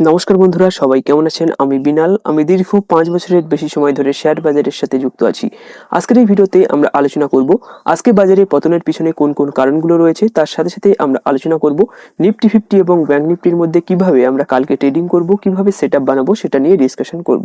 নমস্কার বন্ধুরা, সবাই কেমন আছেন? আমি বিনাল। আমি দীর্ঘ 5 বছরের বেশি সময় ধরে শেয়ার বাজারের সাথে যুক্ত আছি। আজকের এই ভিডিওতে আমরা আলোচনা করব আজকে বাজারে পতনের পিছনে কোন কোন কারণগুলো রয়েছে। তার সাথে সাথে আমরা আলোচনা করব নিফটি 50 এবং ব্যাংক নিফটির মধ্যে কিভাবে আমরা কালকে ট্রেডিং করব, কিভাবে সেটআপ বানাবো সেটা নিয়ে ডিসকাশন করব।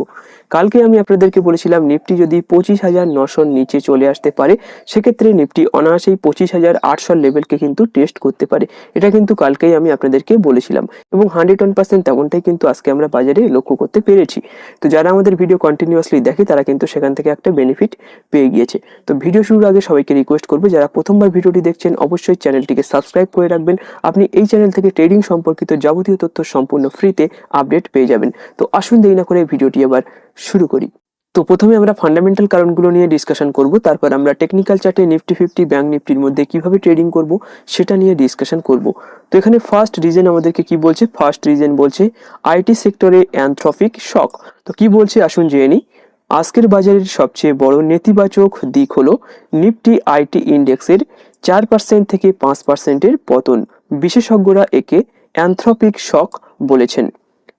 কালকে আমি আপনাদেরকে বলেছিলাম নিফটি যদি 25,900 নিচে চলে আসতে পারে সেক্ষেত্রে নিফটি অনায়াসেই 25,800 লেভেলকে কিন্তু টেস্ট করতে পারে। এটা কিন্তু কালকেই আমি আপনাদেরকে বলেছিলাম এবং 101% তেমনটাই কিন্তু আজকে আমরা বাজারে লক্ষ্য করতে পেরেছি। তো যারা আমাদের ভিডিও কন্টিনিউয়াসলি দেখে তারা কিন্তু সেখান থেকে একটা বেনিফিট পেয়ে গিয়েছে। তো ভিডিও শুরুর আগে সবাইকে রিকোয়েস্ট করবো, যারা প্রথমবার ভিডিওটি দেখছেন অবশ্যই চ্যানেলটিকে সাবস্ক্রাইব করে রাখবেন। আপনি এই চ্যানেল থেকে ট্রেডিং সম্পর্কিত যাবতীয় তথ্য সম্পূর্ণ ফ্রিতে আপডেট পেয়ে যাবেন। তো আসুন দেরি না করে ভিডিওটি এবার শুরু করি। তো প্রথমে আমরা ফান্ডামেন্টাল কারণগুলো নিয়ে ডিসকাশন করব, তারপর আমরা টেকনিক্যাল চার্টে নিফটি 50 ব্যাংক নিফটির মধ্যে কিভাবে ট্রেডিং করব সেটা নিয়ে ডিসকাশন করব। তো এখানে ফার্স্ট রিজন আমাদেরকে কি বলছে? ফার্স্ট রিজন বলছে আইটি সেক্টরে অ্যানথ্রপিক শক। তো কি বলছে আসুন জেনে নিই। আজকের বাজারের সবচেয়ে বড় নেতিবাচক দিক হলো নিফটি আইটি ইন্ডেক্সের 4% থেকে 5%-এর পতন। বিশেষজ্ঞরা একে অ্যানথ্রপিক শক বলেছেন।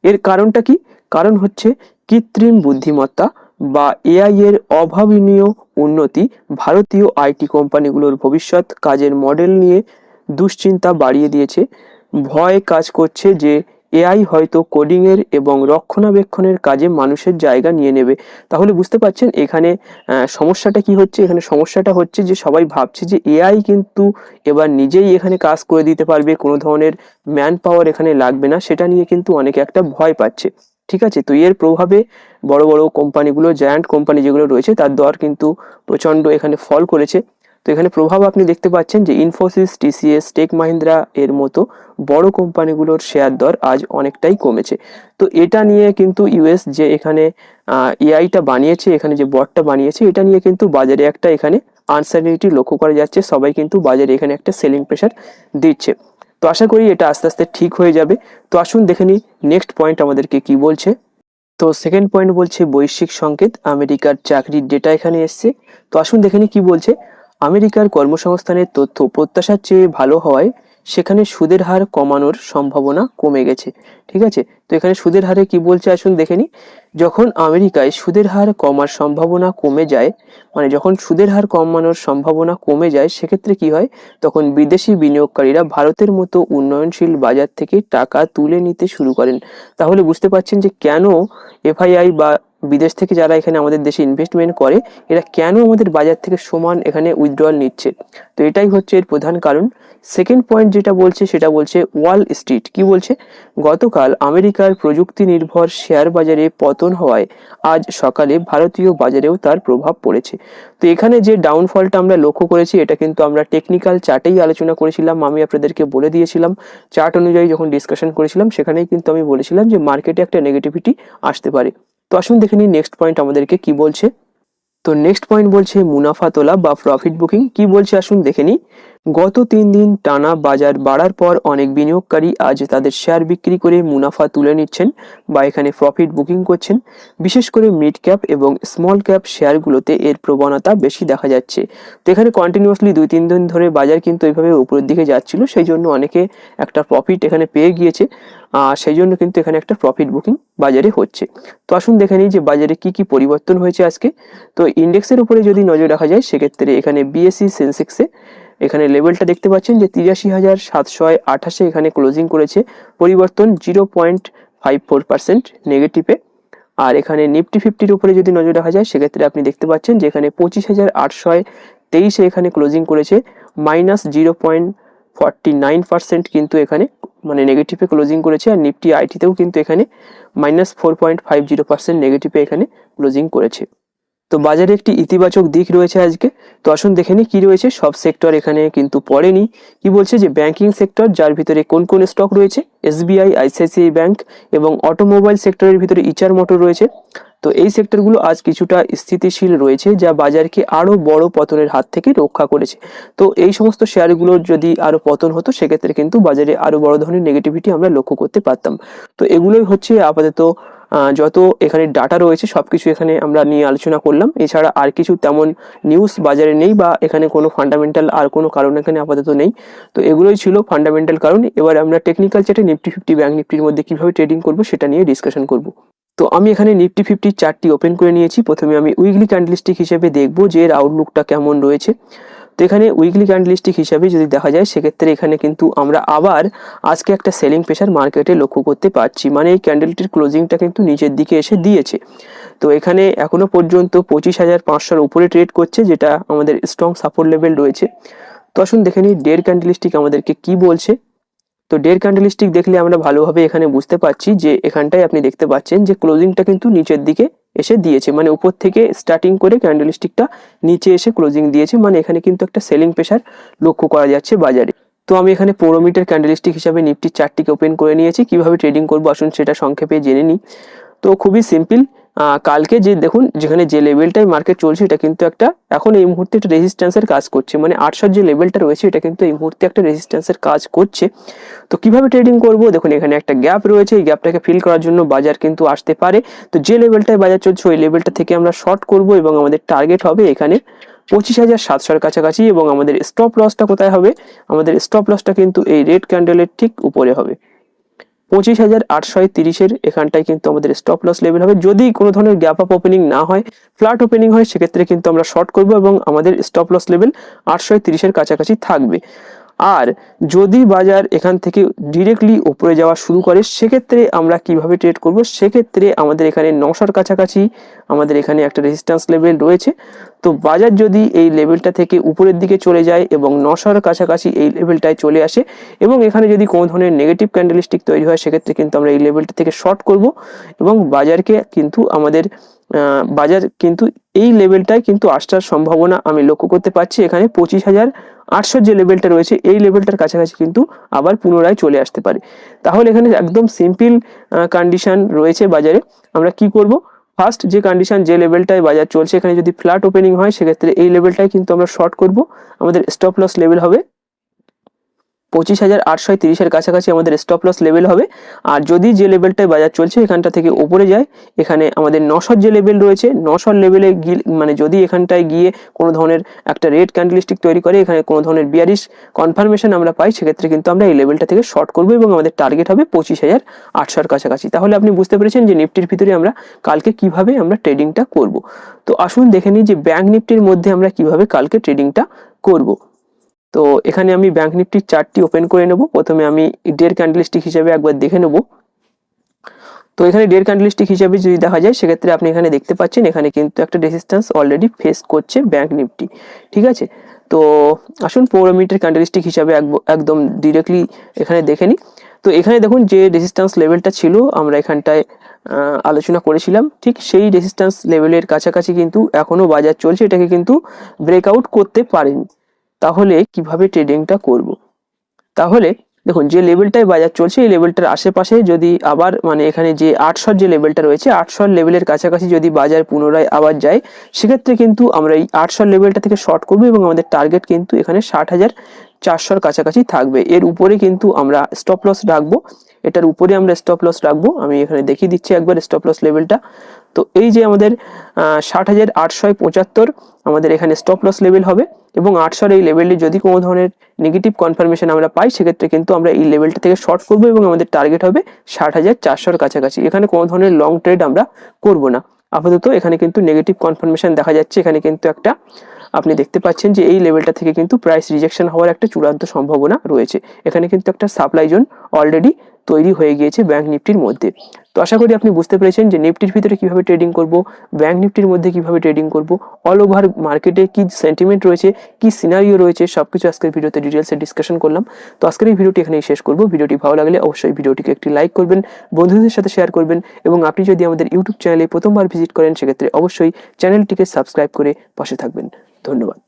এর কারণটা কি? কারণ হচ্ছে কৃত্রিম বুদ্ধিমত্তা বা এআই এর অভাবনীয় উন্নতি ভারতীয় আইটি কোম্পানিগুলোর ভবিষ্যৎ কাজের মডেল নিয়ে দুশ্চিন্তা বাড়িয়ে দিয়েছে। ভয় কাজ করছে যে এআই হয়তো কোডিং এর এবং রক্ষণাবেক্ষণের কাজে মানুষের জায়গা নিয়ে নেবে। তাহলে বুঝতে পারছেন এখানে সমস্যাটা কি হচ্ছে? এখানে সমস্যাটা হচ্ছে যে সবাই ভাবছে যে এআই কিন্তু এবার নিজেই এখানে কাজ করে দিতে পারবে, কোনো ধরনের ম্যান পাওয়ার এখানে লাগবে না, সেটা নিয়ে কিন্তু অনেকে একটা ভয় পাচ্ছে। ঠিক আছে, তো এর প্রভাবে বড় বড় কোম্পানিগুলো, জায়ান্ট কোম্পানি যেগুলো রয়েছে তার দর কিন্তু প্রচন্ড এখানে ফল করেছে। তো এখানে প্রভাব আপনি দেখতে পাচ্ছেন যে ইনফোসিস, টিসিএস, টেক মাহিন্দ্রা এর মতো বড় কোম্পানিগুলোর শেয়ার দর আজ অনেকটাই কমেছে। তো এটা নিয়ে কিন্তু ইউএস যে এখানে এআইটা বানিয়েছে, এখানে যে বটটা বানিয়েছে, এটা নিয়ে কিন্তু বাজারে একটা এখানে আনসার্টেনিটি লক্ষ্য করা যাচ্ছে। সবাই কিন্তু বাজারে এখানে একটা সেলিং প্রেশার দিচ্ছে। তো আশা করি এটা আস্তে আস্তে ঠিক হয়ে যাবে। তো আসুন দেখে নিই নেক্সট পয়েন্ট আমাদেরকে কি বলছে। তো সেকেন্ড পয়েন্ট বলছে বৈশ্বিক সংকেত, আমেরিকার চাকরির ডেটা এখানে এসছে। তো আসুন দেখে নিই কি বলছে। আমেরিকার কর্মসংস্থানের তথ্য প্রত্যাশার চেয়ে ভালো হওয়ায় সেখানে সুদের হার কমানোর সম্ভাবনা কমে গেছে। ঠিক আছে, তো এখানে সুদের হারে কি বলছে আসুন দেখে নিই। যখন আমেরিকায় সুদের হার কমার সম্ভাবনা কমে যায়, মানে যখন সুদের হার কমানোর সম্ভাবনা কমে যায় সেক্ষেত্রে কি হয়, তখন বিদেশি বিনিয়োগকারীরা ভারতের মতো উন্নয়নশীল বাজার থেকে টাকা তুলে নিতে শুরু করেন। তাহলে বুঝতে পারছেন যে কেন এফআইআই বা বিদেশ থেকে যারা এখানে আমাদের দেশে ইনভেস্টমেন্ট করে এরা কেন আমাদের বাজার থেকে সমান এখানে উইথড্রয়াল নিচ্ছে। তো এটাই হচ্ছে এর প্রধান কারণ। সেকেন্ড পয়েন্ট যেটা বলছে সেটা বলছে ওয়াল স্ট্রিট কি বলছে। গতকাল আমেরিকার প্রযুক্তি নির্ভর শেয়ার বাজারে পতন হওয়ায় আজ সকালে ভারতীয় বাজারেও তার প্রভাব পড়েছে। তো এখানে যে ডাউনফলটা আমরা লক্ষ্য করেছি এটা কিন্তু আমরা টেকনিক্যাল চার্টেই আলোচনা করেছিলাম। আমি আপনাদেরকে বলে দিয়েছিলাম চার্ট অনুযায়ী যখন ডিসকাশন করেছিলাম সেখানেই কিন্তু আমি বলেছিলাম যে মার্কেটে একটা নেগেটিভিটি আসতে পারে। তো আসুন দেখে নিই নেক্সট পয়েন্ট আমাদেরকে কি বলছে। তো নেক্সট পয়েন্ট বলছে মুনাফা তোলা বা প্রফিট বুকিং কি বলছে আসুন দেখে নিই। গত 3 দিন টানা বাজার বাড়ার পর অনেক বিনিয়োগকারী আজ তাদের শেয়ার বিক্রি করে মুনাফা তুলে নিচ্ছেন বা এখানে প্রফিট বুকিং করছেন। বিশেষ করে মিড ক্যাপ এবং স্মল ক্যাপ শেয়ারগুলোতে এর প্রবণতা বেশি দেখা যাচ্ছে। তো এখানে কন্টিনিউয়াসলি 2-3 দিন ধরে বাজার কিন্তু এইভাবে উপরের দিকে যাচ্ছিল, সেই জন্য অনেকে একটা প্রফিট এখানে পেয়ে গিয়েছে। সেই জন্য কিন্তু এখানে একটা প্রফিট বুকিং বাজারে হচ্ছে। তো আসুন দেখে নিই যে বাজারে কি কি পরিবর্তন হয়েছে আজকে। তো ইন্ডেক্সের উপরে যদি নজর রাখা যায় সেক্ষেত্রে এখানে বিএসসি সেন্সেক্সে এখানে লেভেলটা দেখতে পাচ্ছেন যে 83,728 এখানে ক্লোজিং করেছে, পরিবর্তন 0.54% নেগেটিভে। আর এখানে নিফটি 50-র উপরে যদি নজর রাখা যায় সেক্ষেত্রে আপনি দেখতে পাচ্ছেন যে এখানে 25,823 এখানে ক্লোজিং করেছে, -0.49% কিন্তু এখানে মানে নেগেটিভে ক্লোজিং করেছে। আর নিফটি আইটিতেও কিন্তু এখানে -4.50% নেগেটিভে এখানে ক্লোজিং করেছে। তো বাজারে একটি ইতিবাচক দিক রয়েছে আজকে। তো আসুন দেখে নিই কি রয়েছে। সব সেক্টর এখানে কিন্তু পড়েনি। কি বলছে যে ব্যাংকিং সেক্টর, যার ভিতরে কোন কোন স্টক রয়েছে, এসবিআই, আইসিআইসিআই ব্যাংক এবং অটোমোবাইল সেক্টরের ভিতরে ইচার মোটর রয়েছে। তো এই সেক্টরগুলো আজ কিছুটা স্থিতিশীল রয়েছে, যা বাজারকে আরো বড় পতনের হাত থেকে রক্ষা করেছে। তো এই সমস্ত শেয়ারগুলোর যদি আরো পতন হতো সেক্ষেত্রে কিন্তু বাজারে আরো বড় ধরনের নেগেটিভিটি আমরা লক্ষ্য করতে পারতাম। তো এগুলোই হচ্ছে আপাতত যত এখানে ডাটা রয়েছে সবকিছু এখানে আমরা নিয়ে আলোচনা করলাম। এছাড়া আর কিছু তেমন নিউজ বাজারে নেই বা এখানে কোনো ফান্ডামেন্টাল আর কোনো কারণ এখানে আপাতত নেই। তো এগুলোই ছিল ফান্ডামেন্টাল কারণ। এবার আমরা টেকনিক্যাল চার্টে নিফটি 50 ব্যাংক নিফটির মধ্যে কিভাবে ট্রেডিং করব সেটা নিয়ে ডিসকাশন করব। তো আমি এখানে নিফটি 50 চার্টটি ওপেন করে নিয়েছি। প্রথমে আমি উইকলি ক্যান্ডেলস্টিক হিসেবে দেখব যে এর আউটলুকটা কেমন রয়েছে। তো এখানে উইকলি ক্যান্ডেলস্টিক হিসাবে যদি দেখা যায় সেক্ষেত্রে এখানে কিন্তু আমরা আবার আজকে একটা সেলিং প্রেশার মার্কেটে লক্ষ্য করতে পারছি, মানে এই ক্যান্ডেলটির ক্লোজিংটা কিন্তু নিচের দিকে এসে দিয়েছে। তো এখানে এখনো পর্যন্ত 25,500-র উপরে ট্রেড করছে, যেটা আমাদের স্ট্রং সাপোর্ট লেভেল রয়েছে। তো আসুন দেখে নিই ডের ক্যান্ডেলস্টিক আমাদেরকে কি বলছে। তো ডের ক্যান্ডেলস্টিক দেখলে আমরা ভালোভাবে এখানে বুঝতে পারছি যে এখানটায় আপনি দেখতে পাচ্ছেন যে ক্লোজিংটা কিন্তু নিচের দিকে এসে দিয়েছে, মানে উপর থেকে স্টার্টিং করে ক্যান্ডেলস্টিকটা নিচে এসে ক্লোজিং দিয়েছে, মানে এখানে কিন্তু একটা সেলিং প্রেশার লক্ষ্য করা যাচ্ছে বাজারে। তো আমি এখানে 4 মিটার ক্যান্ডেলস্টিক হিসাবে নিফটির চার্টটিকে ওপেন করে নিয়েছি। কিভাবে ট্রেডিং করবো আসুন সেটা সংক্ষেপে জেনে নিই। তো খুবই সিম্পল। কালকে যে দেখুন যেখানে যে লেভেলটাই মার্কেট চলছে এটা কিন্তু একটা এখন এই মুহূর্তে একটা রেজিস্ট্যান্সের কাজ করছে, মানে 800 যে লেভেলটা রয়েছে এটা কিন্তু এই মুহূর্তে একটা রেজিস্ট্যান্সের কাজ করছে। তো কিভাবে ট্রেডিং করব, দেখুন এখানে একটা গ্যাপ রয়েছে, এই গ্যাপটাকে ফিল করার জন্য বাজার কিন্তু আসতে পারে। তো যে লেভেলটায় বাজার চলছে ওই লেভেলটা থেকে আমরা শর্ট করব এবং আমাদের টার্গেট হবে এখানে 25,700-র কাছাকাছি। এবং আমাদের স্টপ লসটা কোথায় হবে, আমাদের স্টপ লসটা কিন্তু এই রেড ক্যান্ডেলের ঠিক উপরে হবে। 25,830-এর এখানটায় কিন্তু আমাদের স্টপ লস লেভেল হবে। যদি কোনো ধরনের গ্যাপ আপ ওপেনিং না হয়, ফ্ল্যাট ওপেনিং হয়, সেক্ষেত্রে কিন্তু আমরা শর্ট করব এবং আমাদের স্টপ লস লেভেল 830-এর কাছাকাছি থাকবে। আর যদি বাজার এখান থেকে ডিরেক্টলি উপরে যাওয়া শুরু করে সেক্ষেত্রে আমরা কিভাবে ট্রেড করব, সেক্ষেত্রে আমাদের এখানে 900-র কাছাকাছি আমাদের এখানে একটা রেজিস্ট্যান্স লেভেল রয়েছে। তো বাজার যদি এই লেভেলটা থেকে উপরের দিকে চলে যায় এবং 900-র কাছাকাছি এই লেভেলটায় চলে আসে এবং এখানে যদি কোনো ধরনের নেগেটিভ ক্যান্ডেলস্টিক তৈরি হয় সেক্ষেত্রে কিন্তু আমরা এই লেভেলটা থেকে শর্ট করব এবং বাজারকে কিন্তু আমাদের বাজার কিন্তু এই লেভেলটায় কিন্তু আসার সম্ভাবনা আমি লক্ষ্য করতে পারছি। এখানে 25,800 যে লেভেলটা রয়েছে এই লেভেলটার কাছাকাছি কিন্তু আবার পুনরায় চলে আসতে পারে। তাহলে এখানে একদম সিম্পল কন্ডিশন রয়েছে বাজারে। আমরা কি করব, ফার্স্ট যে কন্ডিশন যে লেভেলটায় বাজার চলছে এখানে যদি ফ্ল্যাট ওপেনিং হয় সেক্ষেত্রে এই লেভেলটাই কিন্তু আমরা শর্ট করব। আমাদের স্টপ লস লেভেল হবে 25,830-এর কাছাকাছি আমাদের স্টপ লস লেভেল হবে। আর যদি যে লেভেলটায় বাজার চলছে এখানটা থেকে উপরে যায়, এখানে আমাদের 900 যে লেভেল রয়েছে 900 লেভেলে গিয়ে মানে যদি এখানটায় গিয়ে কোনো ধরনের একটা রেড ক্যান্ডেলস্টিক তৈরি করে এখানে কোনো ধরনের বিয়ারিশ কনফার্মেশন আমরা পাই সেক্ষেত্রে কিন্তু আমরা এই লেভেলটা থেকে শর্ট করব এবং আমাদের টার্গেট হবে 25,800-র কাছাকাছি। তাহলে আপনি বুঝতে পেরেছেন যে নিফটির ভিতরে আমরা কালকে কিভাবে আমরা ট্রেডিংটা করব। তো আসুন দেখে নিই যে ব্যাংক নিফটির মধ্যে আমরা কিভাবে কালকে ট্রেডিংটা করব। তো এখানে আমি ব্যাংক নিফটির চার্টটি ওপেন করে নেব। প্রথমে আমি ডের ক্যান্ডেলস্টিক হিসেবে একবার দেখে নেব। তো এখানে ডের ক্যান্ডেলস্টিক হিসেবে যদি দেখা যায় সেক্ষেত্রে আপনি এখানে দেখতে পাচ্ছেন এখানে কিন্তু একটা রেজিস্ট্যান্স অলরেডি ফেস করছে ব্যাংক নিফটি, ঠিক আছে। তো আসুন 4 মিনিটের ক্যান্ডেলস্টিক হিসাবে একদম ডিরেক্টলি এখানে দেখে নিই। তো এখানে দেখুন যে রেজিস্ট্যান্স লেভেলটা ছিল আমরা এখানটায় আলোচনা করেছিলাম, ঠিক সেই রেজিস্ট্যান্স লেভেলের কাছাকাছি কিন্তু এখনো বাজার চলছে, এটাকে কিন্তু ব্রেকআউট করতে পারেনি। তাহলে কিভাবে ট্রেডিংটা করব, তাহলে দেখুন যে লেভেলটায় বাজার চলছে এই লেভেলটার আশেপাশে যদি আবার মানে এখানে যে 800 যে লেভেলটা রয়েছে 800 লেভেলের কাছাকাছি যদি বাজার পুনরায় আবার যায় সেক্ষেত্রে কিন্তু আমরা এই 800 লেভেলটা থেকে শর্ট করব এবং আমাদের টার্গেট কিন্তু এখানে 60,400-র কাছাকাছি থাকবে। এর উপরে কিন্তু আমরা স্টপ লস রাখবো, এটার উপরে আমরা স্টপ লস রাখবো। আমি এখানে দেখিয়ে দিচ্ছি একবার স্টপ লস লেভেলটা। তো এই যে আমাদের 60,875 আমাদের এখানে স্টপ লস লেভেল হবে এবং 800 এই লেভেলে যদি কোনো ধরনের নেগেটিভ কনফার্মেশন আমরা পাই সেক্ষেত্রে কিন্তু আমরা এই লেভেলটা থেকে শর্ট করব এবং আমাদের টার্গেট হবে 60,400-র কাছাকাছি। এখানে কোনো ধরনের লং ট্রেড আমরা করব না আপাতত। এখানে কিন্তু নেগেটিভ কনফার্মেশন দেখা যাচ্ছে, এখানে কিন্তু একটা আপনি দেখতে পাচ্ছেন যে এই লেভেলটা থেকে কিন্তু প্রাইস রিজেকশন হওয়ার একটা চূড়ান্ত সম্ভাবনা রয়েছে। এখানে কিন্তু একটা সাপ্লাই জোন অলরেডি তৈরি হয়ে গিয়েছে ব্যাংক নিফটির মধ্যে। তো আশা করি আপনি বুঝতে পেরেছেন যে নিফটির ভিতরে কিভাবে ট্রেডিং করব, ব্যাংক নিফটির মধ্যে কিভাবে ট্রেডিং করব, অল ওভার মার্কেটে কি সেন্টিমেন্ট রয়েছে, কি সিনারিও রয়েছে, সবকিছু আজকের ভিডিওতে ডিটেলসে ডিসকাশন করলাম। তো আজকের এই ভিডিওটি এখানেই শেষ করব। ভিডিওটি ভালো লাগলে অবশ্যই ভিডিওটিকে একটি লাইক করবেন, বন্ধুদের সাথে শেয়ার করবেন এবং আপনি যদি আমাদের ইউটিউব চ্যানেলে প্রথমবার ভিজিট করেন সেক্ষেত্রে অবশ্যই চ্যানেলটিকে সাবস্ক্রাইব করে পাশে থাকবেন। ধন্যবাদ।